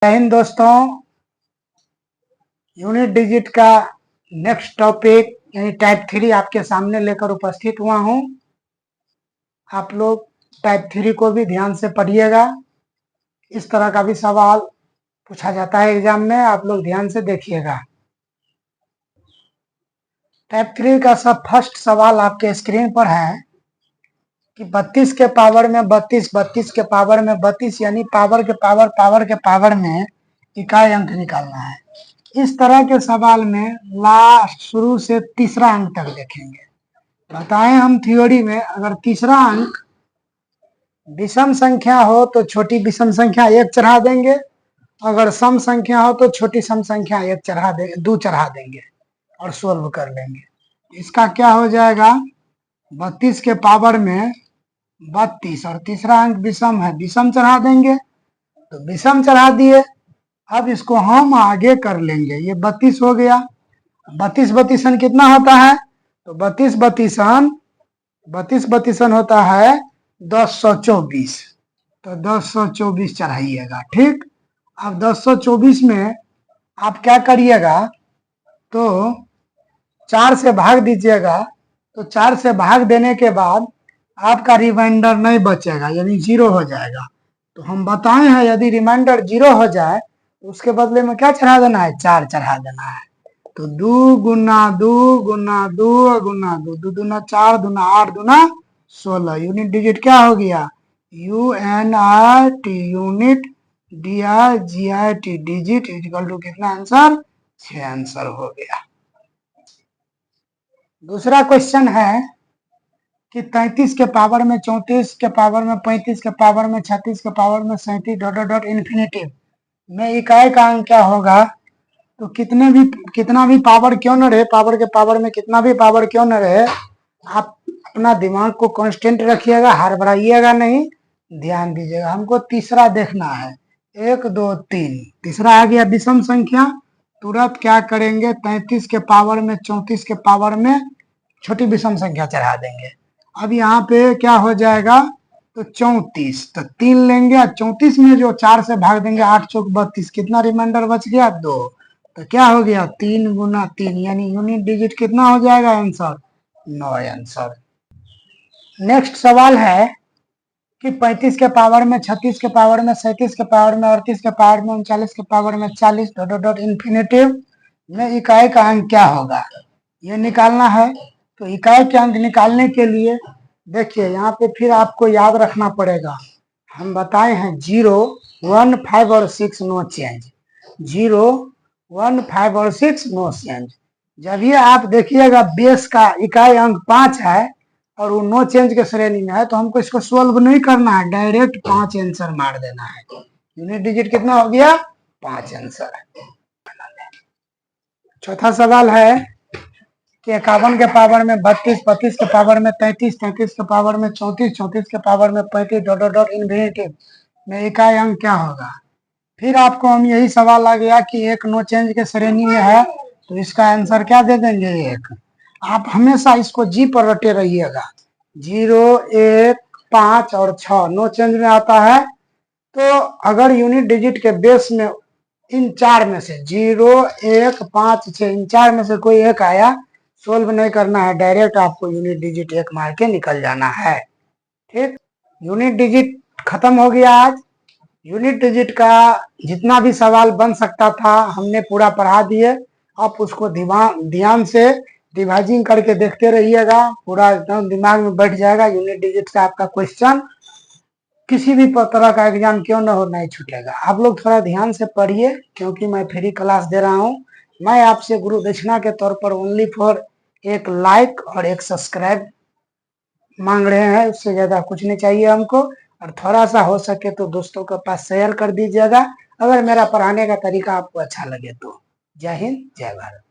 जय हिंद दोस्तों। Unit digit का नेक्स्ट टॉपिक यानी टाइप 3 आपके सामने लेकर उपस्थित हुआ हूं। आप लोग टाइप 3 को भी ध्यान से पढ़िएगा। इस तरह का भी सवाल पूछा जाता है एग्जाम में, आप लोग ध्यान से देखिएगा। टाइप 3 का सब फर्स्ट सवाल आपके स्क्रीन पर है कि 32 के पावर में 32, 32 के पावर में 32 यानी पावर के पावर में इकाई अंक निकालना है। इस तरह के सवाल में लास्ट शुरू से तीसरा अंक तक देखेंगे। बताएं हम थ्योरी में, अगर तीसरा अंक विषम संख्या हो तो छोटी विषम संख्या 1 चढ़ा देंगे, अगर सम संख्या हो तो छोटी सम संख्या 1 चढ़ा देंगे, 2 चढ़ा देंगे और सोल्व कर लेंगे। इसका क्या हो जाएगा, 32 के पावर में 32 और तीसरा अंक विषम है, विषम चढ़ा देंगे तो विषम चढ़ा दिए। अब इसको हम आगे कर लेंगे। ये 32 हो गया, 32 बत्तीसन कितना होता है, तो 32 बत्तीसन होता है 1024, तो 1024 चढ़ाइएगा। ठीक, अब 1024 में आप क्या करिएगा, तो 4 से भाग दीजिएगा, तो 4 से भाग देने के बाद आपका रिमाइंडर नहीं बचेगा यानी 0 हो जाएगा। तो हम बताए हैं यदि रिमाइंडर 0 हो जाए तो उसके बदले में क्या चढ़ा देना है, 4 चढ़ा देना है। तो 2 गुना 2 गुना 2 गुना 2, 2 दूना 4, दूना 8, दूना 16। यूनिट डिजिट क्या हो गया, UNIT, unit DIGIT digit equal to कितना आंसर, 6 आंसर हो गया। दूसरा क्वेश्चन है कि 33 के पावर में 34 के पावर में 35 के पावर में 36 के पावर में 37 डॉट डॉट डॉट इन्फिनेटिव में इकाई का अंक क्या होगा। तो कितना भी पावर क्यों न रहे, पावर के पावर में कितना भी पावर क्यों न रहे, आप अपना दिमाग को कांस्टेंट रखिएगा, हड़बड़ाइएगा नहीं, ध्यान दीजिएगा। हमको तीसरा देखना है, 1 2 3, तीसरा आ गया विषम संख्या। तुरंत क्या करेंगे, 33 के पावर में 34 के पावर में छोटी विषम संख्या चढ़ा देंगे। अब यहाँ पे क्या हो जाएगा, तो 34, तो 3 लेंगे, 34 में जो 4 से भाग देंगे, 8 चौक 32, कितना रिमाइंडर बच गया, 2। तो क्या हो गया, 3 गुना 3 यानी यूनिट डिजिट कितना हो जाएगा आंसर, 9 आंसर। नेक्स्ट सवाल है कि 35 के पावर में 36 के पावर में 37 के पावर में 38 के पावर में 39 के पावर में 40 डॉट डॉट डॉट इन्फिनेटिव में इकाई का अंक क्या होगा, ये निकालना है। तो इकाई के अंक निकालने के लिए देखिए यहाँ पे फिर आपको याद रखना पड़ेगा, हम बताए हैं 0 1 5 और 6 नो चेंज, 0 1 5 और 6 नो चेंज। जब ये आप देखिएगा बेस का इकाई अंक 5 है और वो नो चेंज के श्रेणी में है, तो हमको इसको सोल्व नहीं करना है, डायरेक्ट 5 आंसर मार देना है। यूनिट डिजिट कितना हो गया, 5 आंसर। चौथा सवाल है कि 51 के पावर में 32, 32 के पावर में 33, 33 के पावर में 34, 34 के पावर में 35 डॉट डॉट डॉट इन्फिनेटिव में इकाई अंक क्या होगा। फिर आपको हम यही सवाल आ गया कि एक नो चेंज के श्रेणी में है, तो इसका आंसर क्या दे देंगे, 1। आप हमेशा इसको जी पर रटे रहिएगा, 0 1 5 और 6 नो चेंज में आता है। तो अगर यूनिट डिजिट के बेस में इन 4 में से 0 1 5 6 इन 4 में से कोई एक आया, सोल्व नहीं करना है, डायरेक्ट आपको यूनिट डिजिट 1 मार के निकल जाना है। ठीक, यूनिट डिजिट खत्म हो गया आज। यूनिट डिजिट का जितना भी सवाल बन सकता था हमने पूरा पढ़ा दिए। आप उसको ध्यान से डिवाइजिंग करके देखते रहिएगा, पूरा एकदम दिमाग में बैठ जाएगा। यूनिट डिजिट का आपका क्वेश्चन किसी भी तरह का एग्जाम क्यों न हो, नहीं छूटेगा। आप लोग थोड़ा ध्यान से पढ़िए, क्योंकि मैं फ्री क्लास दे रहा हूँ। मैं आपसे गुरु दक्षिणा के तौर पर ओनली फॉर एक लाइक और एक सब्सक्राइब मांग रहे हैं, उससे ज्यादा कुछ नहीं चाहिए हमको। और थोड़ा सा हो सके तो दोस्तों के पास शेयर कर दीजिएगा, अगर मेरा पढ़ाने का तरीका आपको अच्छा लगे तो। जय हिंद, जय भारत।